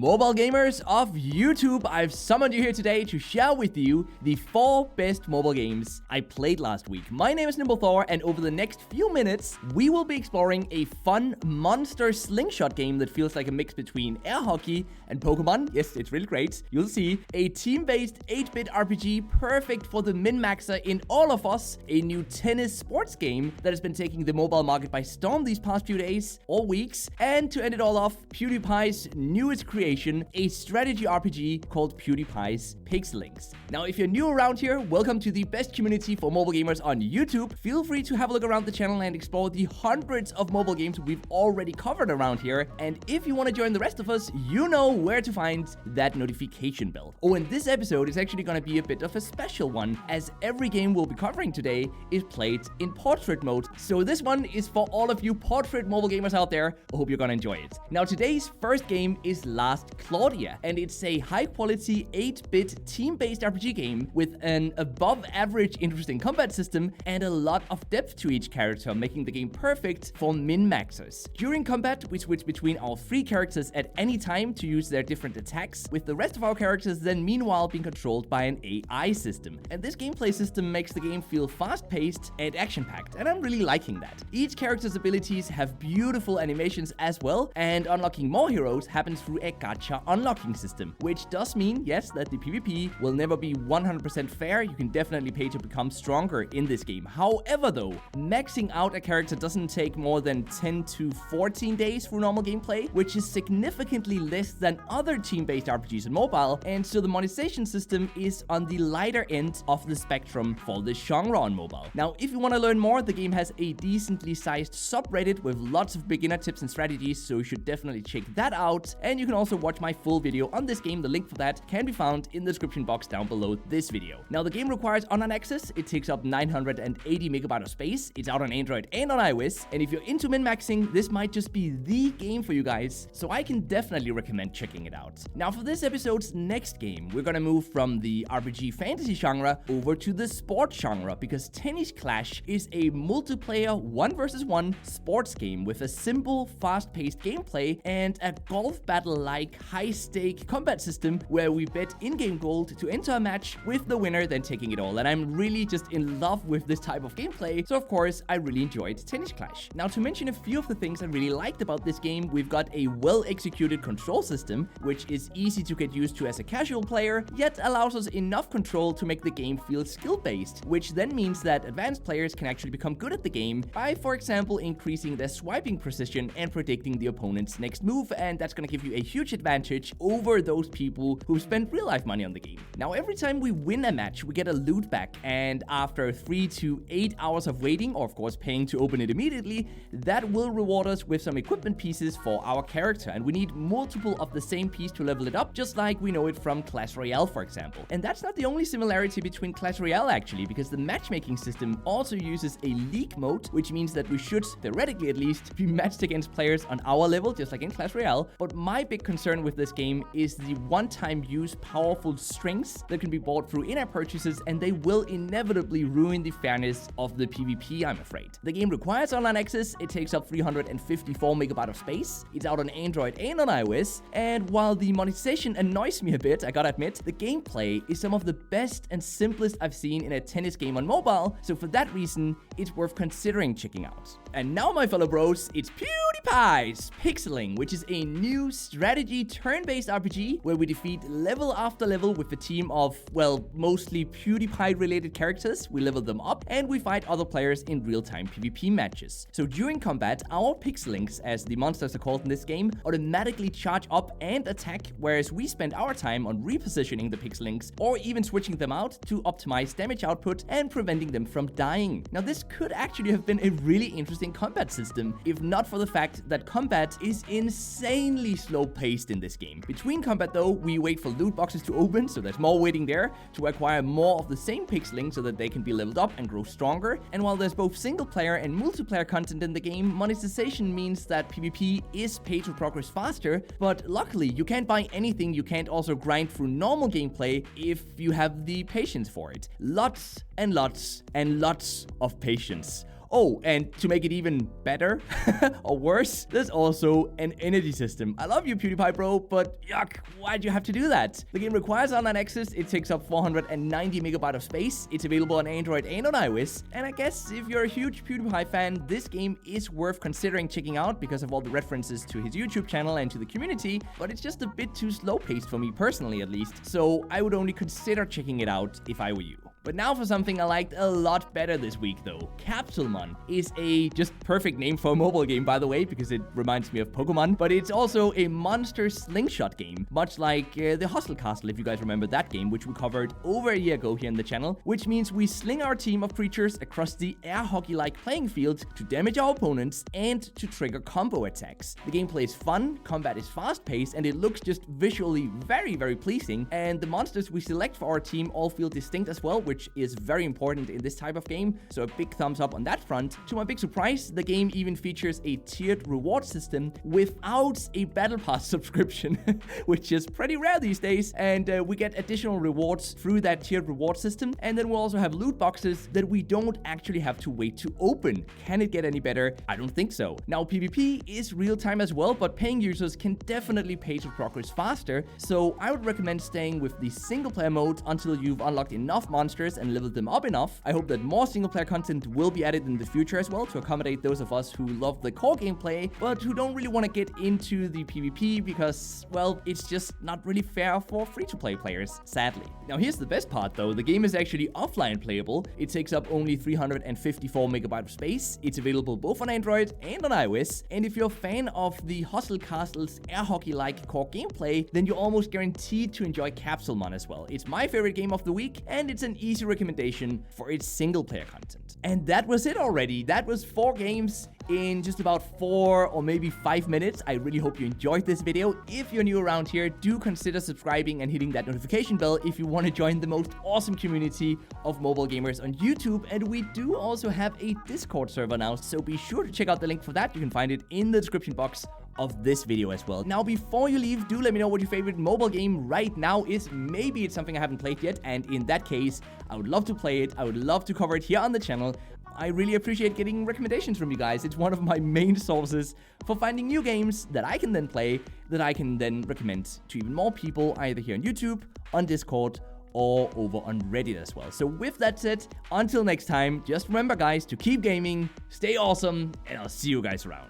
Mobile gamers of YouTube, I've summoned you here today to share with you the 4 best mobile games I played last week. My name is NimbleThor, and over the next few minutes, we will be exploring a fun monster slingshot game that feels like a mix between Airhockey and Pokemon. Yes, it's really great. You'll see. A team-based 8-bit RPG perfect for the min-maxer in all of us. A new tennis sports game that has been taking the mobile market by storm these past few days or weeks. And to end it all off, PewDiePie's newest creation, a strategy RPG called PewDiePie's Pixelings. Now, if you're new around here, welcome to the best community for mobile gamers on YouTube. Feel free to have a look around the channel and explore the hundreds of mobile games we've already covered around here. And if you want to join the rest of us, you know where to find that notification bell. Oh, and this episode is actually going to be a bit of a special one, as every game we'll be covering today is played in portrait mode. So this one is for all of you portrait mobile gamers out there. I hope you're going to enjoy it. Now, today's first game is Cloudia, and it's a high-quality 8-bit team-based RPG game with an above-average interesting combat system and a lot of depth to each character, making the game perfect for min-maxers. During combat, we switch between our 3 characters at any time to use their different attacks, with the rest of our characters then meanwhile being controlled by an AI system. And this gameplay system makes the game feel fast-paced and action-packed, and I'm really liking that. Each character's abilities have beautiful animations as well, and unlocking more heroes happens through a gacha unlocking system, which does mean, yes, that the PvP will never be 100% fair. You can definitely pay to become stronger in this game. However, though, maxing out a character doesn't take more than 10 to 14 days for normal gameplay, which is significantly less than other team-based RPGs on mobile, and so the monetization system is on the lighter end of the spectrum for this genre on mobile. Now, if you want to learn more, the game has a decently sized subreddit with lots of beginner tips and strategies, so you should definitely check that out. And you can also watch my full video on this game. The link for that can be found in the description box down below this video. Now, the game requires online access. It takes up 980 megabytes of space. It's out on Android and on iOS. And if you're into min-maxing, this might just be the game for you guys. So I can definitely recommend checking it out. Now, for this episode's next game, we're gonna move from the RPG fantasy genre over to the sports genre, because Tennis Clash is a multiplayer 1 versus 1 sports game with a simple, fast-paced gameplay and a golf battle-like high-stake combat system where we bet in-game gold to enter a match, with the winner then taking it all. And I'm really just in love with this type of gameplay, so of course I really enjoyed Tennis Clash. Now, to mention a few of the things I really liked about this game, we've got a well-executed control system, which is easy to get used to as a casual player, yet allows us enough control to make the game feel skill-based, which then means that advanced players can actually become good at the game by, for example, increasing their swiping precision and predicting the opponent's next move, and that's going to give you a huge advantage over those people who spend real-life money on the game. Now, every time we win a match, we get a loot back, and after 3 to 8 hours of waiting, or of course paying to open it immediately, that will reward us with some equipment pieces for our character, and we need multiple of the same piece to level it up, just like we know it from Clash Royale, for example. And that's not the only similarity between Clash Royale, actually, because the matchmaking system also uses a league mode, which means that we should, theoretically at least, be matched against players on our level, just like in Clash Royale. But my big concern with this game is the one-time use powerful strings that can be bought through in-app purchases, and they will inevitably ruin the fairness of the PvP, I'm afraid. The game requires online access. It takes up 354 megabytes of space. It's out on Android and on iOS, and while the monetization annoys me a bit, I gotta admit, the gameplay is some of the best and simplest I've seen in a tennis game on mobile, so for that reason, it's worth considering checking out. And now, my fellow bros, it's PewDiePie's Pixeling, which is a new strategy turn-based RPG where we defeat level after level with a team of, well, mostly PewDiePie-related characters. We level them up, and we fight other players in real-time PvP matches. So during combat, our Pixelings, as the monsters are called in this game, automatically charge up and attack, whereas we spend our time on repositioning the Pixelings or even switching them out to optimize damage output and preventing them from dying. Now, this could actually have been a really interesting combat system, if not for the fact that combat is insanely slow-paced in this game. Between combat, though, we wait for loot boxes to open, so there's more waiting there, to acquire more of the same Pixelings so that they can be leveled up and grow stronger. And while there's both single-player and multiplayer content in the game, monetization means that PvP is pay to progress faster, but luckily, you can't buy anything you can't also grind through normal gameplay if you have the patience for it. Lots and lots and lots of patience. Oh, and to make it even better or worse, there's also an energy system. I love you, PewDiePie bro, but yuck, why'd you have to do that? The game requires online access, it takes up 490 megabytes of space, it's available on Android and on iOS, and I guess if you're a huge PewDiePie fan, this game is worth considering checking out because of all the references to his YouTube channel and to the community, but it's just a bit too slow-paced for me personally at least, so I would only consider checking it out if I were you. But now for something I liked a lot better this week though. Capsulemon is a just perfect name for a mobile game, by the way, because it reminds me of Pokemon, but it's also a monster slingshot game, much like the Hustle Castle, if you guys remember that game, which we covered over a year ago here on the channel, which means we sling our team of creatures across the air hockey-like playing field to damage our opponents and to trigger combo attacks. The gameplay is fun, combat is fast-paced, and it looks just visually very, very pleasing, and the monsters we select for our team all feel distinct as well, which is very important in this type of game, so a big thumbs up on that front. To my big surprise, the game even features a tiered reward system without a battle pass subscription, which is pretty rare these days, and we get additional rewards through that tiered reward system, and then we'll also have loot boxes that we don't actually have to wait to open. Can it get any better? I don't think so. Now, PvP is real-time as well, but paying users can definitely pace your progress faster, so I would recommend staying with the single-player mode until you've unlocked enough monsters and leveled them up enough. I hope that more single-player content will be added in the future as well to accommodate those of us who love the core gameplay, but who don't really want to get into the PvP because, well, it's just not really fair for free-to-play players, sadly. Now, here's the best part though. The game is actually offline playable. It takes up only 354 megabytes of space. It's available both on Android and on iOS, and if you're a fan of the Hustle Castle's air hockey-like core gameplay, then you're almost guaranteed to enjoy Capsulemon as well. It's my favorite game of the week, and it's an easy recommendation for its single-player content. And that was it already. That was 4 games in just about 4 or maybe 5 minutes. I really hope you enjoyed this video. If you're new around here, do consider subscribing and hitting that notification bell if you want to join the most awesome community of mobile gamers on YouTube. And we do also have a Discord server now, so be sure to check out the link for that. You can find it in the description box of this video as well. Now, before you leave, do let me know what your favorite mobile game right now is. Maybe it's something I haven't played yet, and in that case, I would love to play it. I would love to cover it here on the channel. I really appreciate getting recommendations from you guys. It's one of my main sources for finding new games that I can then play, that I can then recommend to even more people, either here on YouTube, on Discord, or over on Reddit as well. So with that said, until next time, just remember guys to keep gaming, stay awesome, and I'll see you guys around.